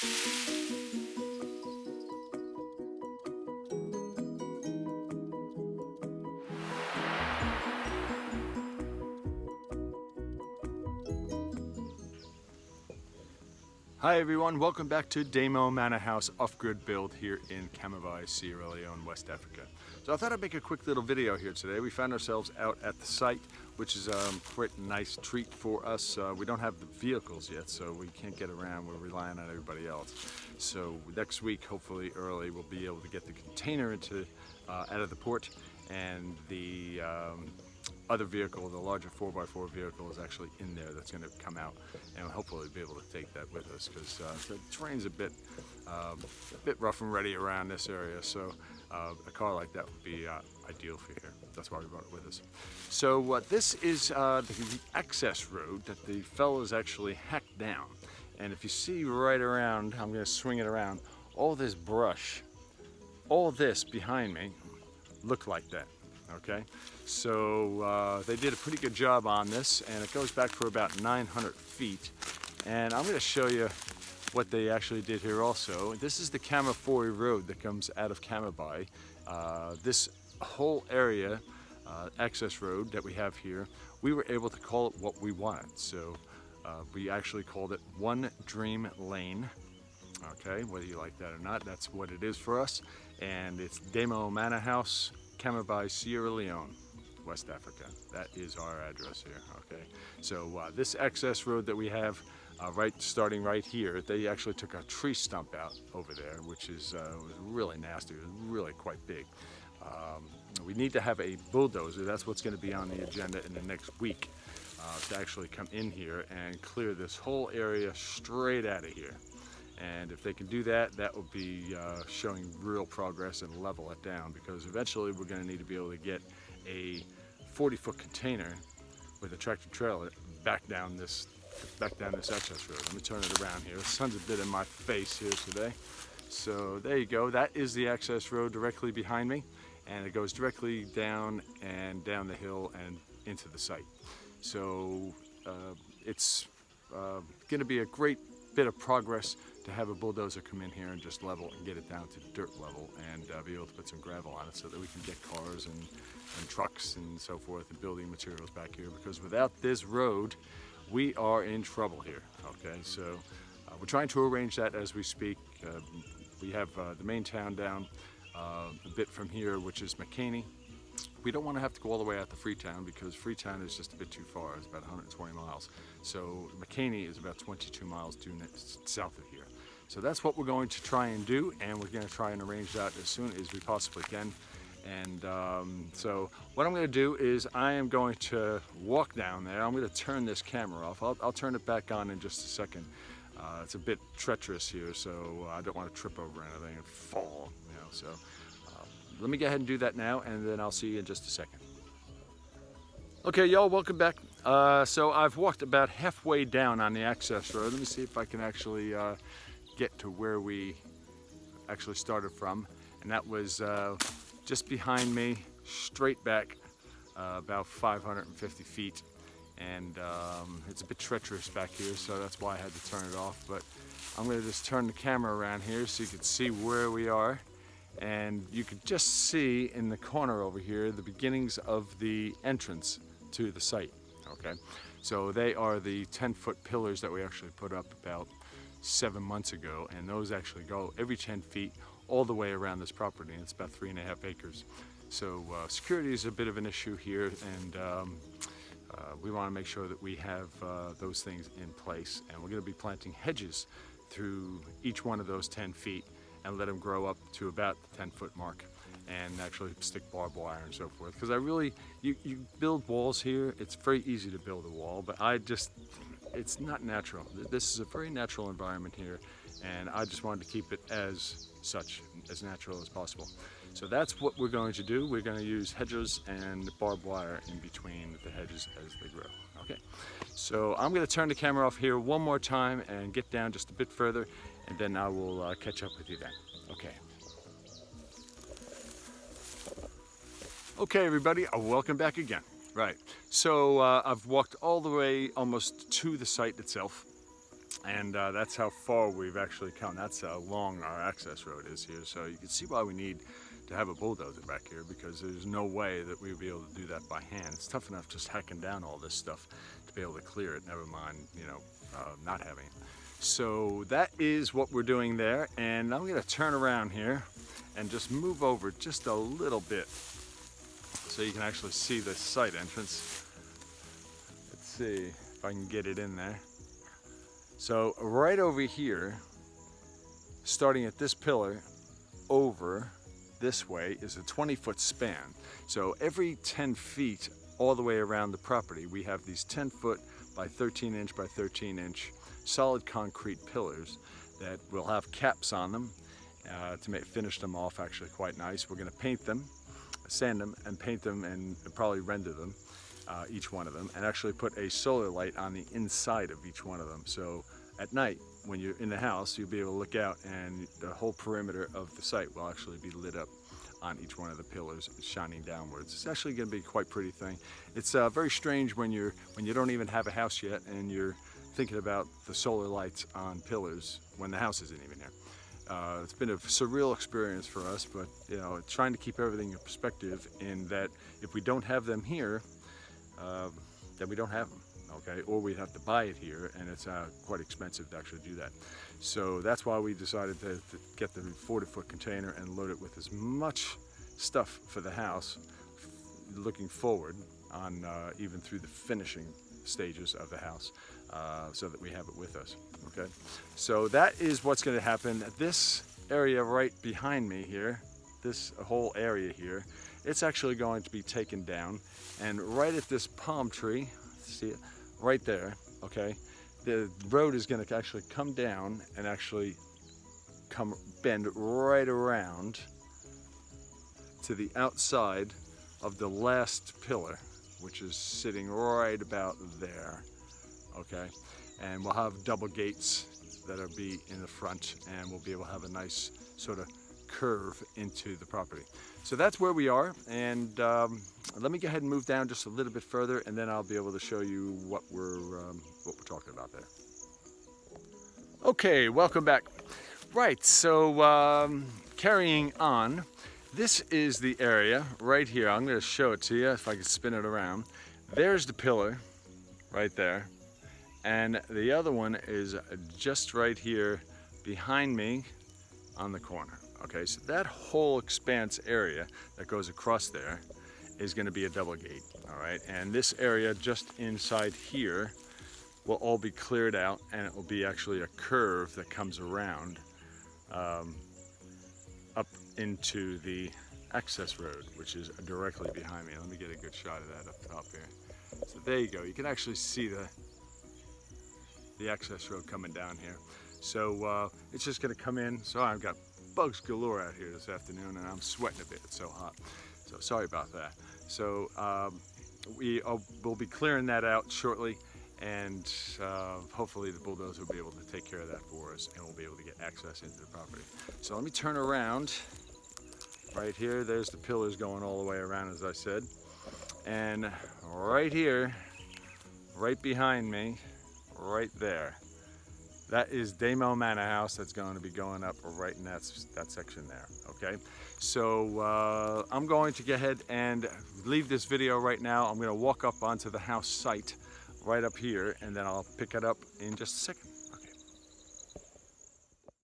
Hi everyone, welcome back to Ndamoh Mannah House off-grid build here in Camabai, Sierra Leone, West Africa. So I thought I'd make a quick little video here today. We found ourselves out at the site, which is quite a nice treat for us. We don't have the vehicles yet, so we can't get around. We're relying on everybody else. So next week, hopefully early, we'll be able to get the container into out of the port, and the other vehicle, the larger 4x4 vehicle, is actually in there that's going to come out, and we'll hopefully be able to take that with us because the terrain's a bit rough and ready around this area, so a car like that would be ideal for here. That's why we brought it with us. So this is the access road that the fellows actually hacked down, and if you see right around, I'm going to swing it around, all this brush, all this behind me looked like that. Okay, so they did a pretty good job on this, and it goes back for about 900 feet. And I'm going to show you what they actually did here also. This is the Kamafori Road that comes out of Camabai. This whole area, access road that we have here, we were able to call it what we wanted. So we actually called it One Dream Lane. Okay, whether you like that or not, that's what it is for us. And it's Ndamoh Mannah House, Camabai, Sierra Leone, West Africa. That is our address here. Okay, so this access road that we have, starting right here, they actually took a tree stump out over there, which is was really nasty. It was really quite big. We need to have a bulldozer. That's what's going to be on the agenda in the next week, to actually come in here and clear this whole area straight out of here. And if they can do that, that will be showing real progress and level it down, because eventually we're going to need to be able to get a 40-foot container with a tractor trailer back down this access road. Let me turn it around here. The sun's a bit in my face here today. So there you go. That is the access road directly behind me, and it goes directly down and down the hill and into the site. So it's going to be a great bit of progress to have a bulldozer come in here and just level and get it down to dirt level, and be able to put some gravel on it so that we can get cars and trucks and so forth and building materials back here, because without this road we are in trouble here. Okay, so we're trying to arrange that as we speak. We have the main town down a bit from here, which is McKinney. We don't want to have to go all the way out to Freetown, because Freetown is just a bit too far. It's about 120 miles. So McKinney is about 22 miles due south of here. So that's what we're going to try and do, and we're going to try and arrange that as soon as we possibly can. And so what I'm going to do is I am going to walk down there. I'm going to turn this camera off. I'll turn it back on in just a second. It's a bit treacherous here, so I don't want to trip over anything and fall, you know. So let me go ahead and do that now, and then I'll see you in just a second. Okay, y'all, welcome back. So I've walked about halfway down on the access road. Let me see if I can actually get to where we actually started from, and that was just behind me, straight back about 550 feet. And it's a bit treacherous back here, so that's why I had to turn it off. But I'm going to just turn the camera around here so you can see where we are. And you can just see in the corner over here the beginnings of the entrance to the site. Okay, so they are the 10-foot pillars that we actually put up about 7 months ago, and those actually go every 10 feet all the way around this property, and it's about 3.5 acres. So security is a bit of an issue here, and we want to make sure that we have those things in place, and we're going to be planting hedges through each one of those 10 feet and let them grow up to about the 10-foot mark, and actually stick barbed wire and so forth. Because you build walls here, it's very easy to build a wall, but it's not natural. This is a very natural environment here, and I just wanted to keep it as such, as natural as possible. So that's what we're going to do. We're going to use hedges and barbed wire in between the hedges as they grow. Okay, so I'm going to turn the camera off here one more time and get down just a bit further, and then I will catch up with you then. Okay. Okay, everybody, welcome back again. Right, so I've walked all the way almost to the site itself, And that's how far we've actually come. That's how long our access road is here. So you can see why we need to have a bulldozer back here, because there's no way that we would be able to do that by hand. It's tough enough just hacking down all this stuff to be able to clear it, never mind, not having it. So that is what we're doing there. And I'm gonna turn around here and just move over just a little bit so you can actually see the site entrance. Let's see if I can get it in there. So right over here, starting at this pillar over this way is a 20-foot span. So every 10 feet all the way around the property, we have these 10-foot by 13-inch by 13-inch solid concrete pillars that will have caps on them to finish them off actually quite nice. We're going to paint them, sand them, and paint them, and probably render them. Each one of them, and actually put a solar light on the inside of each one of them. So at night, when you're in the house, you'll be able to look out and the whole perimeter of the site will actually be lit up on each one of the pillars, shining downwards. It's actually going to be quite a pretty thing. It's very strange when you don't even have a house yet and you're thinking about the solar lights on pillars when the house isn't even here. It's been a surreal experience for us, but trying to keep everything in perspective, in that if we don't have them here, then we don't have them, okay? Or we'd have to buy it here, and it's quite expensive to actually do that. So that's why we decided to get the 40-foot container and load it with as much stuff for the house, looking forward on even through the finishing stages of the house, so that we have it with us, okay? So that is what's going to happen. This area right behind me here, this whole area here, it's actually going to be taken down, and right at this palm tree, see it right there, okay, the road is going to actually come down and actually bend right around to the outside of the last pillar, which is sitting right about there, okay? And we'll have double gates that'll be in the front, and we'll be able to have a nice sort of curve into the property. So that's where we are, and let me go ahead and move down just a little bit further, and then I'll be able to show you what we're talking about there. Okay, welcome back. Right, so carrying on, this is the area right here. I'm going to show it to you if I can spin it around. There's the pillar right there, and the other one is just right here behind me on the corner. Okay, so that whole expanse area that goes across there is going to be a double gate, all right? And this area just inside here will all be cleared out, and it will be actually a curve that comes around up into the access road, which is directly behind me. Let me get a good shot of that up top here. So there you go. You can actually see the access road coming down here. So it's just going to come in. So I've got bugs galore out here this afternoon, and I'm sweating a bit. It's so hot. So sorry about that. So we'll be clearing that out shortly, and hopefully the bulldozer will be able to take care of that for us, and we'll be able to get access into the property. So let me turn around. Right here, there's the pillars going all the way around, as I said. And right here, right behind me, right there, that is Ndamoh Mannah House. That's going to be going up right in that section there, okay? So I'm going to go ahead and leave this video right now. I'm going to walk up onto the house site right up here, and then I'll pick it up in just a second.